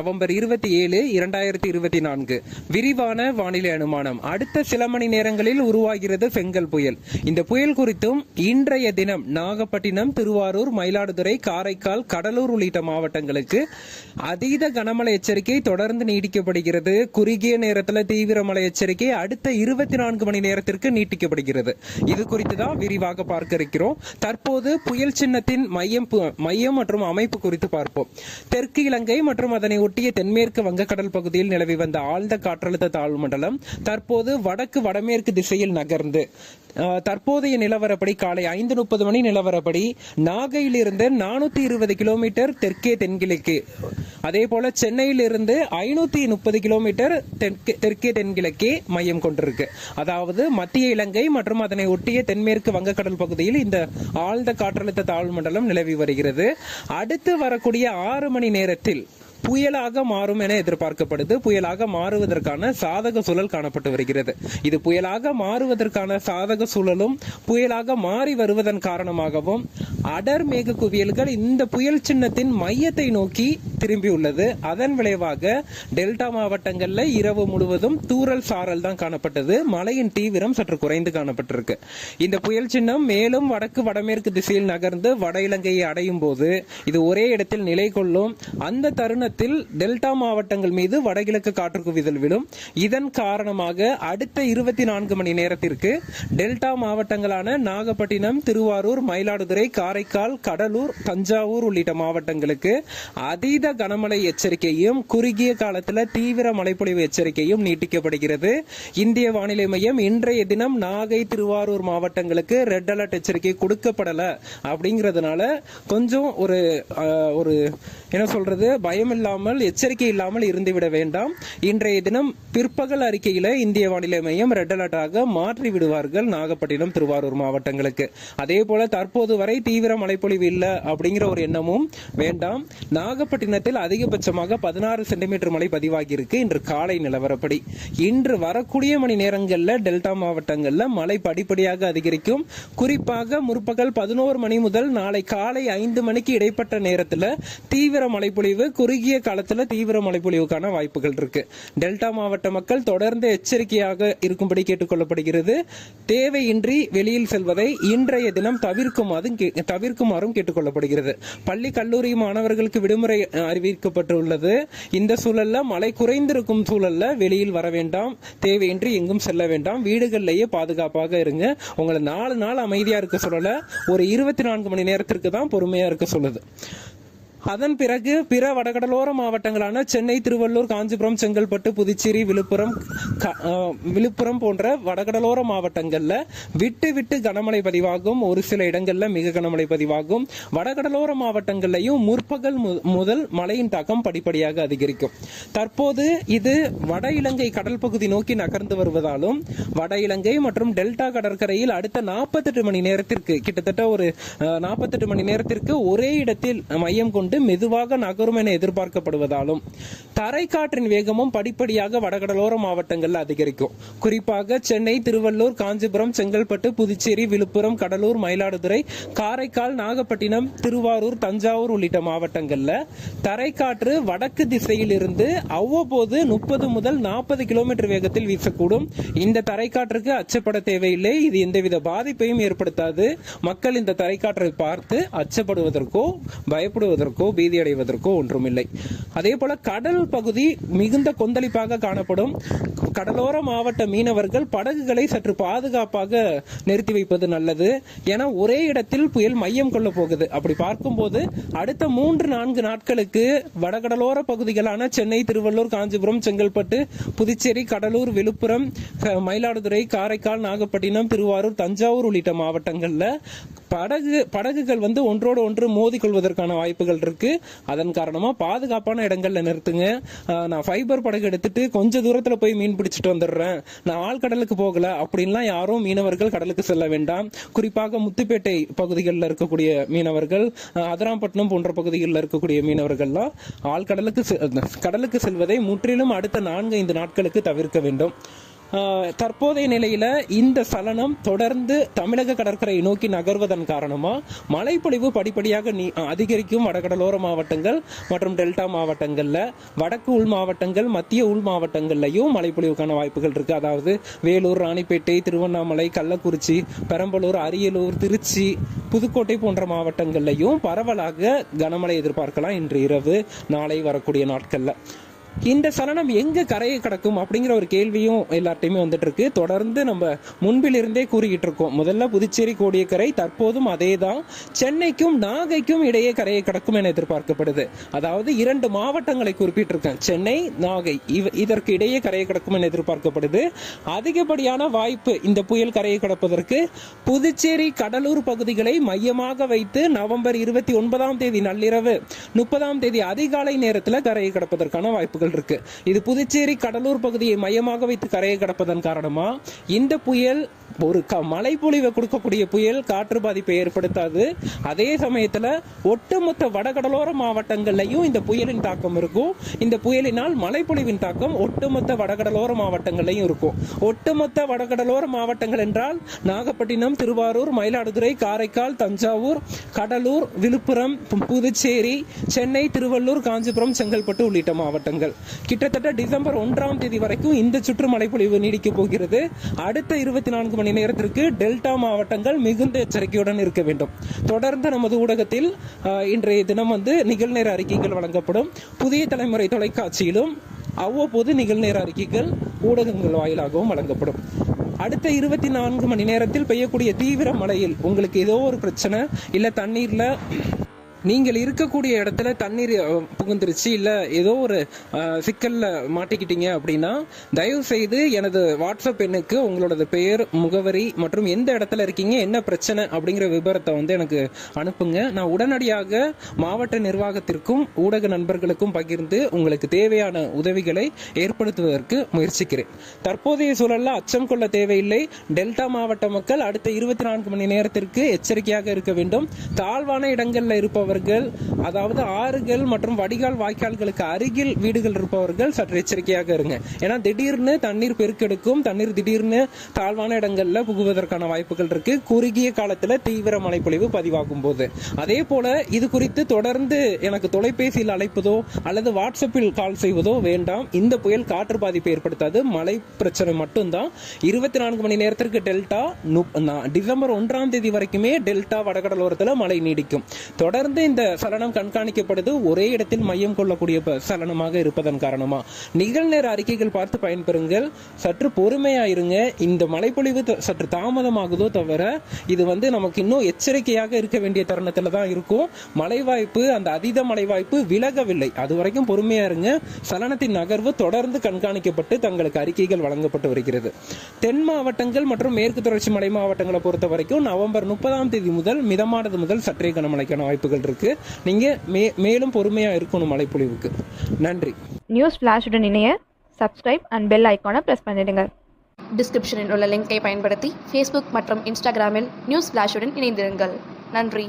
November 27, 2024. விரிவான வானிலை அனுமானம். அடுத்த சில மணி நேரங்களில் உருவாகிறது பெங்கல் புயல். இந்த புயல் குறித்தும் இன்றைய தினம் நாகப்பட்டினம், திருவாரூர், மயிலாடுதுறை, காரைக்கால், கடலூர் உள்ளிட்ட மாவட்டங்களுக்கு அதீத கனமழை எச்சரிக்கை தொடர்ந்து நீடிக்கப்படுகிறது. குறுகிய நேரத்தில் தீவிர மழை எச்சரிக்கை அடுத்த 24 மணி நேரத்திற்கு நீட்டிக்கப்படுகிறது. இது குறித்து தான் விரிவாக பார்க்க இருக்கிறோம். தற்போது புயல் சின்னத்தின் மையம் மற்றும் அமைப்பு குறித்து பார்ப்போம். தெற்கு இலங்கை மற்றும் அதனை ஒட்டிய தென்மேற்கு வங்கக்கடல் பகுதியில் நிலவி வந்த ஆழ்ந்த காற்றழுத்த தாழ்வு மண்டலம் தற்போது வடக்கு வடமேற்கு திசையில் நகர்ந்து தற்போதைய நிலவரப்படி காலை 5:30 மணி நிலவரப்படி நாகையிலிருந்து 420 கிலோமீட்டர் தெற்கே தென்கிழக்கு, அதே போல சென்னையிலிருந்து 530 கிலோமீட்டர் தெற்கே தென்கிழக்கே மையம் கொண்டிருக்கு. அதாவது மத்திய இலங்கை மற்றும் அதனை ஒட்டிய தென்மேற்கு வங்கக்கடல் பகுதியில் இந்த ஆழ்ந்த காற்றழுத்த தாழ்வு மண்டலம் நிலவி வருகிறது. அடுத்து வரக்கூடிய 6 மணி நேரத்தில் புயலாக மாறும் என எதிர்பார்க்கப்படுது. புயலாக மாறுவதற்கான சாதக சூழல் காணப்பட்டு வருகிறது. இது புயலாக மாறுவதற்கான சாதக சூழலும் புயலாக மாறி வருவதன் காரணமாகவும் அடர் மேக குவியல்கள் இந்த புயல் சின்னத்தின் மையத்தை நோக்கி திரும்பியுள்ளது. அதன் விளைவாக டெல்டா மாவட்டங்கள்ல இரவு முழுவதும் தூறல் சாரல் தான் காணப்பட்டது. மழையின் தீவிரம் சற்று குறைந்து காணப்பட்டிருக்கு. இந்த புயல் சின்னம் மேலும் வடக்கு வடமேற்கு திசையில் நகர்ந்து வட இலங்கையை அடையும் போது இது ஒரே இடத்தில் நிலை கொள்ளும். அந்த தருணத்தில் டெல்டா மாவட்டங்கள் மீது வடகிழக்கு காற்று குவிதல் விழும். இதன் காரணமாக அடுத்த 24 மணி நேரத்திற்கு டெல்டா மாவட்டங்களான நாகப்பட்டினம், திருவாரூர், மயிலாடுதுறை, காரைக்கால், கடலூர், தஞ்சாவூர் உள்ளிட்ட மாவட்டங்களுக்கு அதீத கனமழை எச்சரிக்கையும் குறுகிய காலத்தில் தீவிர மழைப்பொழிவு எச்சரிக்கையும் நீட்டிக்கப்படுகிறது. இந்திய வானிலை மையம் இன்றைய தினம் நாகை, திருவாரூர் மாவட்டங்களுக்கு ரெட் அலர்ட் எச்சரிக்கை கொடுக்கப்படல அப்படிங்கிறதுனால கொஞ்சம் ஒரு என்ன சொல்றது பயம் இல்லாமல் எச்சரிக்கை இல்லாமல் இருந்துவிட வேண்டாம். இன்றைய தினம் பிற்பகல் அறிக்கையில இந்திய வானிலை மையம் ரெட் அலர்ட்டாக மாற்றி விடுவார்கள் நாகப்பட்டினம், திருவாரூர் மாவட்டங்களுக்கு. அதே போல தற்போது வரை தீவிர மழைப்பொழிவு இல்லை அப்படிங்கிற ஒரு எண்ணமும் வேண்டாம். நாகப்பட்டினத்தில் அதிகபட்சமாக 16 சென்டிமீட்டர் மழை பதிவாகி இருக்கு இன்று காலை நிலவரப்படி. இன்று வரக்கூடிய மணி நேரங்களில் டெல்டா மாவட்டங்களில் மழை படிப்படியாக அதிகரிக்கும். குறிப்பாக முற்பகல் 11 மணி முதல் நாளை காலை 5 மணிக்கு இடைப்பட்ட நேரத்தில் தீவிர மழைப்பொழிவு, குறுகிய காலத்தில் தீவிர மழைப்பொழிவுக்கான வாய்ப்புகள் இருக்கு. டெல்டா மாவட்ட மக்கள் தொடர்ந்து எச்சரிக்கையாக இருக்கும்படி கேட்டுக்கொள்ளப்படுகிறது. தேவையின்றி வெளியில் செல்வதை இன்றைய தினம் தவிர்க்குமாறும் கேட்டுக்கொள்ளப்படுகிறது. பள்ளி கல்லூரி மாணவர்களுக்கு விடுமுறை அறிவிக்கப்பட்டுள்ளது. இந்த சூழல்ல மழை குறைந்திருக்கும் சூழல்ல வெளியில் வர வேண்டாம், தேவையின்றி எங்கும் செல்ல வேண்டாம், வீடுகளிலேயே பாதுகாப்பாக இருங்க. உங்களை 4 நாள் அமைதியா இருக்க சொல்லல, ஒரு 24 மணி நேரத்திற்கு தான் பொறுமையா இருக்க சொல்லுது. அதன் பிறகு பிற வடகடலோர மாவட்டங்களான சென்னை, திருவள்ளூர், காஞ்சிபுரம், செங்கல்பட்டு, புதுச்சேரி, விழுப்புரம் போன்ற வடகடலோர மாவட்டங்கள்ல விட்டு விட்டு கனமழை பதிவாகும். ஒரு சில இடங்கள்ல மிக கனமழை பதிவாகும். வடகடலோர மாவட்டங்கள்லையும் முற்பகல் முதல் மழையின் தாக்கம் படிப்படியாக அதிகரிக்கும். தற்போது இது வட இலங்கை கடல் பகுதி நோக்கி நகர்ந்து வருவதாலும் வட இலங்கை மற்றும் டெல்டா கடற்கரையில் அடுத்த 48 மணி நேரத்திற்கு கிட்டத்தட்ட ஒரு 48 மணி நேரத்திற்கு ஒரே இடத்தில் மையம் கொண்டு மெதுவாக நகரும் என எதிர்பார்க்கப்படுவதாலும் தரைக்காற்றின் வேகமும் படிப்படியாக வடகடலோர மாவட்டங்களில் அதிகரிக்கும். குறிப்பாக சென்னை, திருவள்ளூர், காஞ்சிபுரம், செங்கல்பட்டு, புதுச்சேரி, விழுப்புரம், கடலூர், மயிலாடுதுறை, காரைக்கால், நாகப்பட்டினம், திருவாரூர், தஞ்சாவூர் உள்ளிட்ட மாவட்டங்களில் தரைக்காற்று வடக்கு திசையில் இருந்து அவ்வப்போது 30 முதல் 40 கிலோமீட்டர் வேகத்தில் வீசக்கூடும். இந்த தரைக்காற்றுக்கு அச்சப்பட தேவையில்லை. இது எந்தவித பாதிப்பையும் ஏற்படுத்தாது. மக்கள் இந்த தரைக்காற்றை பார்த்து அச்சப்படுவதற்கோ பயப்படுவதற்கோ பீதி அடைவதற்கோ ஒன்றுமில்லை. அதே போல கடல் பகுதி மிகுந்த கொந்தளிப்பாக காணப்படும். கடலோர மாவட்ட மீனவர்கள் படகுகளை சற்று பாதுகாப்பாக நிறுத்தி வைப்பது நல்லது. என ஒரே இடத்தில் புயல் மையம் கொள்ள போகுது. அப்படி பார்க்கும்போது அடுத்த 3-4 நாட்களுக்கு வடகடலோர பகுதிகளான சென்னை, திருவள்ளூர், காஞ்சிபுரம், செங்கல்பட்டு, புதுச்சேரி, கடலூர், விழுப்புரம், மயிலாடுதுறை, காரைக்கால், நாகப்பட்டினம், திருவாரூர், தஞ்சாவூர் உள்ளிட்ட மாவட்டங்கள்ல படகுகள் ஒன்றோடு ஒன்று மோதி கொள்வதற்கான வாய்ப்புகள் இருக்கு. அதன் காரணமா பாதுகாப்பான இடங்கள்ல நிறுத்துங்க. நான் ஃபைபர் படகு எடுத்துட்டு கொஞ்ச தூரத்துல போய் மீன் பிடிச்சிட்டு வந்துடுறேன், நான் ஆழ்கடலுக்கு போகல அப்படின்லாம் யாரும் மீனவர்கள் கடலுக்கு செல்ல வேண்டாம். குறிப்பாக முத்துப்பேட்டை பகுதிகளில் இருக்கக்கூடிய மீனவர்கள், அதிராம்பட்டினம் போன்ற பகுதிகளில் இருக்கக்கூடிய மீனவர்கள்லாம் கடலுக்கு செல்வதை முற்றிலும் அடுத்த 4-5 நாட்களுக்கு தவிர்க்க வேண்டும். தற்போதைய நிலையில இந்த சலனம் தொடர்ந்து தமிழக கடற்கரை நோக்கி நகர்வதன் காரணமா மழைப்பொழிவு படிப்படியாக அதிகரிக்கும் வடகடலோர மாவட்டங்கள் மற்றும் டெல்டா மாவட்டங்கள்ல, வடக்கு உள் மாவட்டங்கள், மத்திய உள் மாவட்டங்கள்லயும் மழைப்பொழிவுக்கான வாய்ப்புகள் இருக்கு. அதாவது வேலூர், ராணிப்பேட்டை, திருவண்ணாமலை, கள்ளக்குறிச்சி, பெரம்பலூர், அரியலூர், திருச்சி, புதுக்கோட்டை போன்ற மாவட்டங்கள்லயும் பரவலாக கனமழை எதிர்பார்க்கலாம் இன்று இரவு, நாளை வரக்கூடிய நாட்கள்ல. இந்த சலனம் எங்க கரையை கடக்கும் அப்படிங்கிற ஒரு கேள்வியும் எல்லார்ட்டையுமே வந்துட்டு இருக்கு. தொடர்ந்து நம்ம முன்பிலிருந்தே கூறிக்கிட்டு இருக்கோம். முதல்ல புதுச்சேரி கோடியக்கரை, தற்போதும் அதே தான். சென்னைக்கும் நாகைக்கும் இடையே கரையை கடக்கும் என எதிர்பார்க்கப்படுது. அதாவது 2 மாவட்டங்களை குறிப்பிட்டிருக்கேன், சென்னை, நாகை. இதற்கு இடையே கரையை கடக்கும் என எதிர்பார்க்கப்படுது. அதிகப்படியான வாய்ப்பு இந்த புயல் கரையை கடப்பதற்கு புதுச்சேரி, கடலூர் பகுதிகளை மையமாக வைத்து நவம்பர் 29ஆம் தேதி நள்ளிரவு, 30ஆம் தேதி அதிகாலை நேரத்தில் கரையை கடப்பதற்கான வாய்ப்புகள் இருக்கு. இது புதுச்சேரி, கடலூர் பகுதியை மையமாக வைத்து கரையை கடப்பதன் காரணமா இந்த புயல் ஒரு மழைப்பொழிவை கொடுக்கக்கூடிய புயல், காற்று பாதிப்பை ஏற்படுத்தாது. அதே சமயத்துல ஒட்டுமொத்த வடகடலோர மாவட்டங்கள்லையும் இந்த புயலின் தாக்கம் இருக்கும். இந்த புயலினால் மழைப்பொழிவின் தாக்கம் ஒட்டுமொத்த வடகடலோர மாவட்டங்கள்லையும் இருக்கும். ஒட்டுமொத்த வடகடலோர மாவட்டங்கள் என்றால் நாகப்பட்டினம், திருவாரூர், மயிலாடுதுறை, காரைக்கால், தஞ்சாவூர், கடலூர், விழுப்புரம், புதுச்சேரி, சென்னை, திருவள்ளூர், காஞ்சிபுரம், செங்கல்பட்டு உள்ளிட்ட மாவட்டங்கள். கிட்டத்தட்ட டிசம்பர் 1ஆம் தேதி வரைக்கும் இந்த சுற்று மழைப்பொழிவு நீடிக்க போகிறது. அடுத்த 24 மணி நேரத்திற்கு டெல்டா மாவட்டங்கள் மிகுந்த எச்சரிக்கையுடன் இருக்க வேண்டும். தொடர்ந்து நமது ஊடகத்தில் இன்றைய தினம் நிகழ்நேர அறிக்கைகள் வழங்கப்படும். புதிய தலைமுறை தொலைக்காட்சியிலும் அவ்வப்போது நிகழ்நேர அறிக்கைகள் ஊடகங்கள் வாயிலாகவும் வழங்கப்படும். அடுத்த 24 மணி நேரத்தில் பெய்யக்கூடிய தீவிர மழையில் உங்களுக்கு ஏதோ ஒரு பிரச்சனை, இல்ல தண்ணீர்ல நீங்கள் இருக்கக்கூடிய இடத்துல தண்ணீர் புகுந்துருச்சு, இல்ல ஏதோ ஒரு சிக்கல்ல மாட்டிக்கிட்டீங்க அப்படின்னா தயவு செய்து எனது வாட்ஸ்அப் எண்ணுக்கு உங்களோட பெயர், முகவரி மற்றும் எந்த இடத்துல இருக்கீங்க, என்ன பிரச்சனை அப்படிங்கிற விபரத்தை எனக்கு அனுப்புங்க. நான் உடனடியாக மாவட்ட நிர்வாகத்திற்கும் ஊடக நண்பர்களுக்கும் பகிர்ந்து உங்களுக்கு தேவையான உதவிகளை ஏற்படுத்துவதற்கு முயற்சிக்கிறேன். தற்போதைய சூழல்ல அச்சம் கொள்ள தேவையில்லை. டெல்டா மாவட்ட மக்கள் அடுத்த 24 மணி நேரத்திற்கு எச்சரிக்கையாக இருக்க வேண்டும். தாழ்வான இடங்கள்ல இருப்பவர், அதாவது ஆறுகள் மற்றும் வடிகால் வாய்க்கால்களுக்கு அருகில் வீடுகள் இருப்பவர்கள் சற்று எச்சரிக்கையாக இருங்க. ஏன்னா திடீர்னு தண்ணீர் பெருக்கெடுக்கும். தண்ணீர் திடீர்னு தாழ்வான இடங்கள்ல புகுவதற்கான வாய்ப்புகள் இருக்கு, குறுகிய காலத்துல தீவிர மழைப்பொழிவு பதிவாகும் போது. அதே போல இது குறித்து தொடர்ந்து எனக்கு தொலைபேசியில் அழைப்பதோ அல்லது வாட்ஸ்அப்பில் கால் செய்வதோ வேண்டாம். இந்த புயல் காற்று பாதிப்பை ஏற்படுத்தாது, மழை பிரச்சனை மட்டும்தான். 24 மணி நேரத்திற்கு டெல்டா, டிசம்பர் 1ஆம் தேதி வரைக்குமே டெல்டா வடகடலோரத்தில் மழை நீடிக்கும். தொடர்ந்து இந்த சலனம் கண்காணிக்கப்படுது. ஒரே இடத்தில் மையம் கொள்ளக்கூடிய சலனமாக இருப்பதன் காரணமா நிகழ்நேர அறிக்கைகள் பார்த்து பயன்பெறுங்கள். சற்று பொறுமையா இருங்க. இந்த மழைப்பொழிவு சற்று தாமதமாகுதோ தவிர இது நமக்கு இன்னும் எச்சரிக்கையாக இருக்க வேண்டிய தருணத்துல தான் இருக்கும். மழை வாய்ப்பு, அந்த அதீத மழை வாய்ப்பு விலகவில்லை. அது வரைக்கும் பொறுமையா இருங்க. சலனத்தின் நகர்வு தொடர்ந்து கண்காணிக்கப்பட்டு தங்களுக்கு அறிக்கைகள் வழங்கப்பட்டு வருகிறது. தென் மாவட்டங்கள் மற்றும் மேற்கு தொடர்ச்சி மலை மாவட்டங்களை பொறுத்த வரைக்கும் நவம்பர் 30ஆம் தேதி முதல் மிதமானது முதல் சற்றே கனமழைக்கான வாய்ப்புகள் இருக்கு. நீங்க மேலும் பொறுமையா இருக்கணும் மழைப்பொழிவுக்கு. நன்றி. நியூஸ் ஃபிளாஷுடன் இணைய சப்ஸ்கிரைப் அண்ட் பெல் ஐகானை பிரஸ் பண்ணிடுங்க. டிஸ்கிரிப்ஷனில் உள்ள லிங்கை பயன்படுத்தி ஃபேஸ்புக் மற்றும் இன்ஸ்டாகிராமில் நியூஸ் ஃபிளாஷுடன் இணைந்திருங்கள். நன்றி.